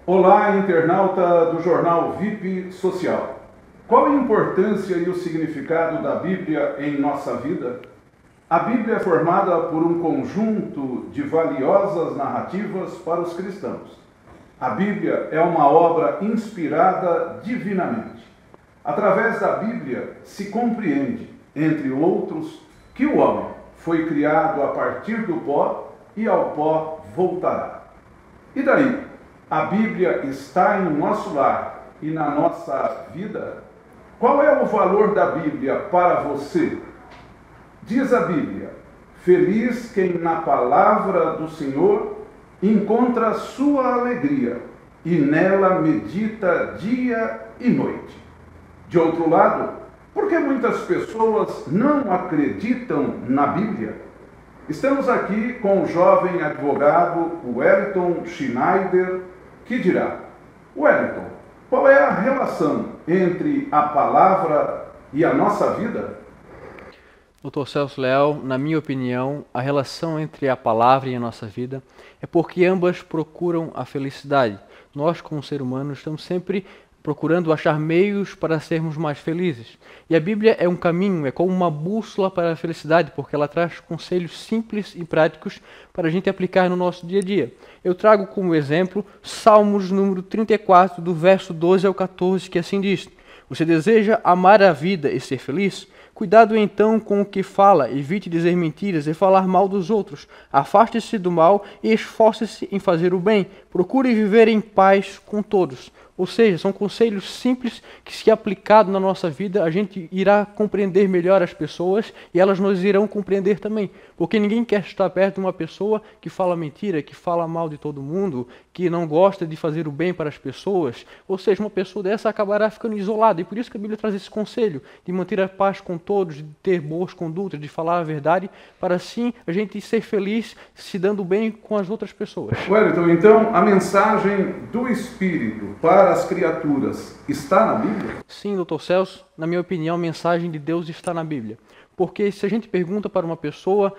Olá, internauta do jornal VIP Social. Qual a importância e o significado da Bíblia em nossa vida? A Bíblia é formada por um conjunto de valiosas narrativas para os cristãos. A Bíblia é uma obra inspirada divinamente. Através da Bíblia se compreende, entre outros, que o homem foi criado a partir do pó e ao pó voltará. E daí? A Bíblia está em nosso lar e na nossa vida? Qual é o valor da Bíblia para você? Diz a Bíblia: feliz quem na palavra do Senhor encontra sua alegria e nela medita dia e noite. De outro lado, por que muitas pessoas não acreditam na Bíblia? Estamos aqui com o jovem advogado Wellington Schneider, que dirá: Wellington, qual é a relação entre a palavra e a nossa vida? Dr. Celso Leal, na minha opinião, a relação entre a palavra e a nossa vida é porque ambas procuram a felicidade. Nós, como ser humano, estamos sempre procurando achar meios para sermos mais felizes. E a Bíblia é um caminho, é como uma bússola para a felicidade, porque ela traz conselhos simples e práticos para a gente aplicar no nosso dia a dia. Eu trago como exemplo Salmos número 34, do verso 12 ao 14, que assim diz: Você deseja amar a vida e ser feliz? Cuidado então com o que fala, evite dizer mentiras e falar mal dos outros. Afaste-se do mal e esforce-se em fazer o bem. Procure viver em paz com todos. Ou seja, são conselhos simples que, se aplicado na nossa vida, a gente irá compreender melhor as pessoas e elas nos irão compreender também. Porque ninguém quer estar perto de uma pessoa que fala mentira, que fala mal de todo mundo, que não gosta de fazer o bem para as pessoas. Ou seja, uma pessoa dessa acabará ficando isolada. E por isso que a Bíblia traz esse conselho de manter a paz com todos, de ter boas condutas, de falar a verdade, para assim a gente ser feliz se dando bem com as outras pessoas. Wellington, então a mensagem do Espírito para as criaturas está na Bíblia? Sim, Dr. Celso, na minha opinião, a mensagem de Deus está na Bíblia. Porque se a gente pergunta para uma pessoa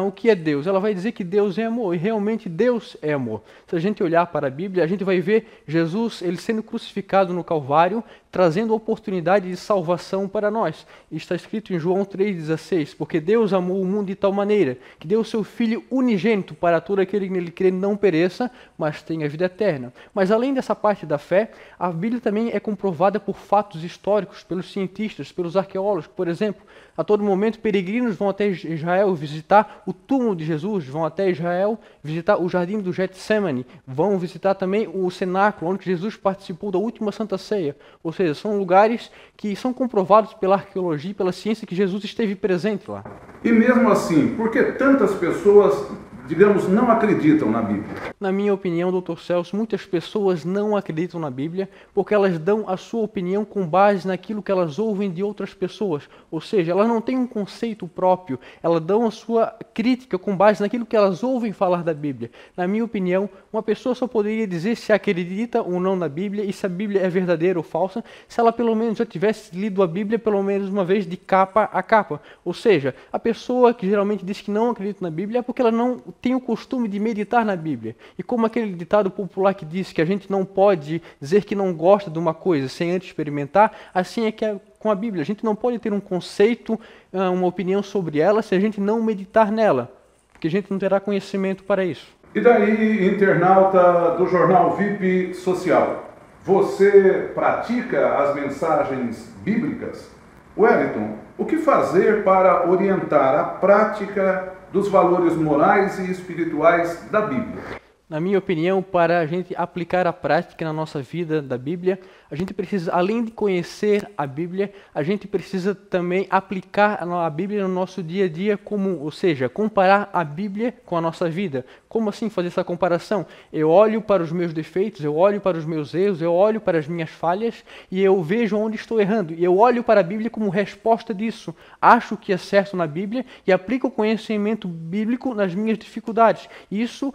o que é Deus, ela vai dizer que Deus é amor, e realmente Deus é amor. Se a gente olhar para a Bíblia, a gente vai ver Jesus ele sendo crucificado no Calvário, trazendo a oportunidade de salvação para nós. E está escrito em João 3,16, porque Deus amou o mundo de tal maneira, que deu o seu Filho unigênito para todo aquele que nele crê não pereça, mas tenha vida eterna. Mas além dessa parte da fé, a Bíblia também é comprovada por fatos históricos, pelos cientistas, pelos arqueólogos, por exemplo. A todo momento, peregrinos vão até Israel visitar o túmulo de Jesus, vão até Israel visitar o jardim do Getsemane, vão visitar também o cenáculo, onde Jesus participou da última Santa Ceia. Ou seja, são lugares que são comprovados pela arqueologia e pela ciência que Jesus esteve presente lá. E mesmo assim, por que tantas pessoas, digamos, não acreditam na Bíblia? Na minha opinião, Dr. Celso, muitas pessoas não acreditam na Bíblia porque elas dão a sua opinião com base naquilo que elas ouvem de outras pessoas. Ou seja, elas não têm um conceito próprio, elas dão a sua crítica com base naquilo que elas ouvem falar da Bíblia. Na minha opinião, uma pessoa só poderia dizer se acredita ou não na Bíblia e se a Bíblia é verdadeira ou falsa, se ela pelo menos já tivesse lido a Bíblia pelo menos uma vez de capa a capa. Ou seja, a pessoa que geralmente diz que não acredita na Bíblia é porque ela não tem o costume de meditar na Bíblia. E como aquele ditado popular que diz que a gente não pode dizer que não gosta de uma coisa sem antes experimentar, assim é que é com a Bíblia. A gente não pode ter um conceito, uma opinião sobre ela se a gente não meditar nela, porque a gente não terá conhecimento para isso. E daí, internauta do jornal VIP Social, você pratica as mensagens bíblicas? Wellington, o que fazer para orientar a prática dos valores morais e espirituais da Bíblia? Na minha opinião, para a gente aplicar a prática na nossa vida da Bíblia, a gente precisa, além de conhecer a Bíblia, a gente precisa também aplicar a Bíblia no nosso dia a dia comum, ou seja, comparar a Bíblia com a nossa vida. Como assim fazer essa comparação? Eu olho para os meus defeitos, eu olho para os meus erros, eu olho para as minhas falhas e eu vejo onde estou errando. E eu olho para a Bíblia como resposta disso. Acho que é certo na Bíblia e aplico o conhecimento bíblico nas minhas dificuldades. Isso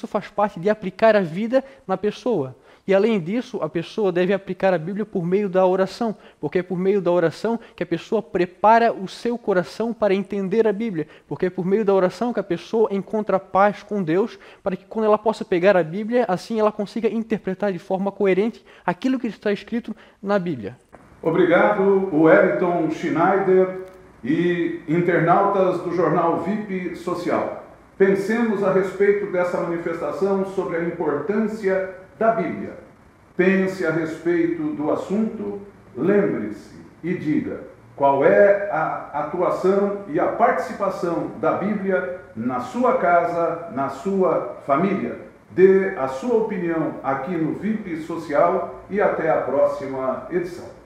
faz parte de aplicar a vida na pessoa. E além disso, a pessoa deve aplicar a Bíblia por meio da oração, porque é por meio da oração que a pessoa prepara o seu coração para entender a Bíblia, porque é por meio da oração que a pessoa encontra paz com Deus, para que quando ela possa pegar a Bíblia, assim ela consiga interpretar de forma coerente aquilo que está escrito na Bíblia. Obrigado, Wellington Schneider e internautas do jornal VIP Social. Pensemos a respeito dessa manifestação sobre a importância da Bíblia. Pense a respeito do assunto, lembre-se e diga qual é a atuação e a participação da Bíblia na sua casa, na sua família. Dê a sua opinião aqui no VIP Social e até a próxima edição.